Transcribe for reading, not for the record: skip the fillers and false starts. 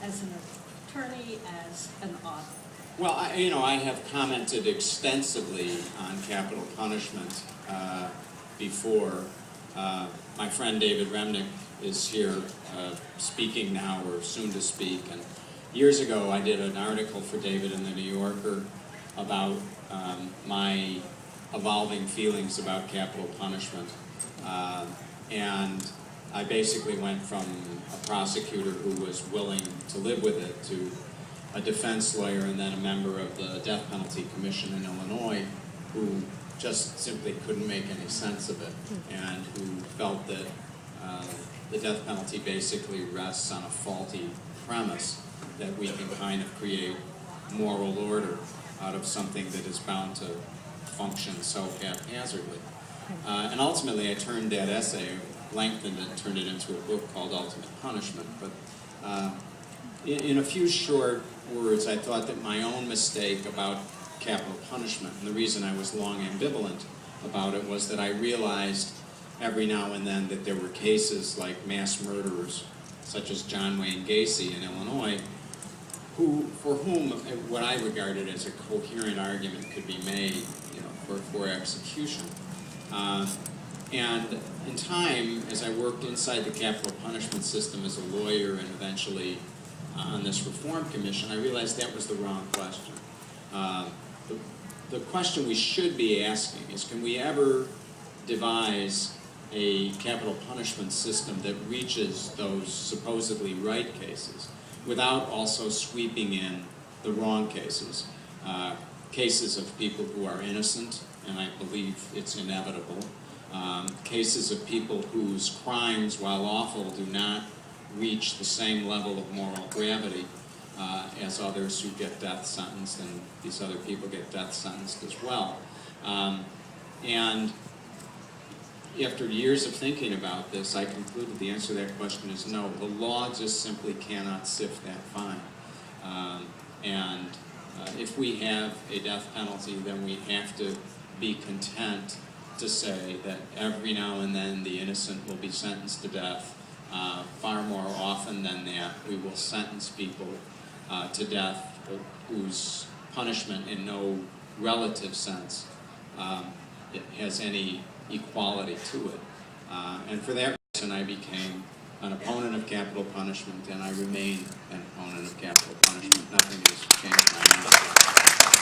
as an attorney, as an author? Well, I have commented extensively on capital punishment before. My friend David Remnick is here speaking now, or soon to speak. And years ago, I did an article for David in the New Yorker about my evolving feelings about capital punishment. And I basically went from a prosecutor who was willing to live with it to a defense lawyer and then a member of the Death Penalty Commission in Illinois who just simply couldn't make any sense of it, and who felt that the death penalty basically rests on a faulty premise that we can kind of create moral order out of something that is bound to function so haphazardly. And ultimately I turned that essay, lengthened it, turned it into a book called Ultimate Punishment. But in a few short words, I thought that my own mistake about capital punishment, and the reason I was long ambivalent about it, was that I realized every now and then that there were cases like mass murderers, such as John Wayne Gacy in Illinois, for whom what I regarded as a coherent argument could be made, for execution. And in time, as I worked inside the capital punishment system as a lawyer and eventually on this reform commission, I realized that was the wrong question. The question we should be asking is, can we ever devise a capital punishment system that reaches those supposedly right cases without also sweeping in the wrong cases? Cases of people who are innocent, and I believe it's inevitable. Cases of people whose crimes, while awful, do not reach the same level of moral gravity as others who get death sentenced, and these other people get death sentenced as well. And after years of thinking about this, I concluded the answer to that question is no. The law just simply cannot sift that fine. And if we have a death penalty, then we have to be content to say that every now and then the innocent will be sentenced to death. Far more often than that, we will sentence people to death whose punishment in no relative sense has any equality to it. And for that reason, I became an opponent of capital punishment, and I remain an opponent of capital punishment. Nothing has changed my mind.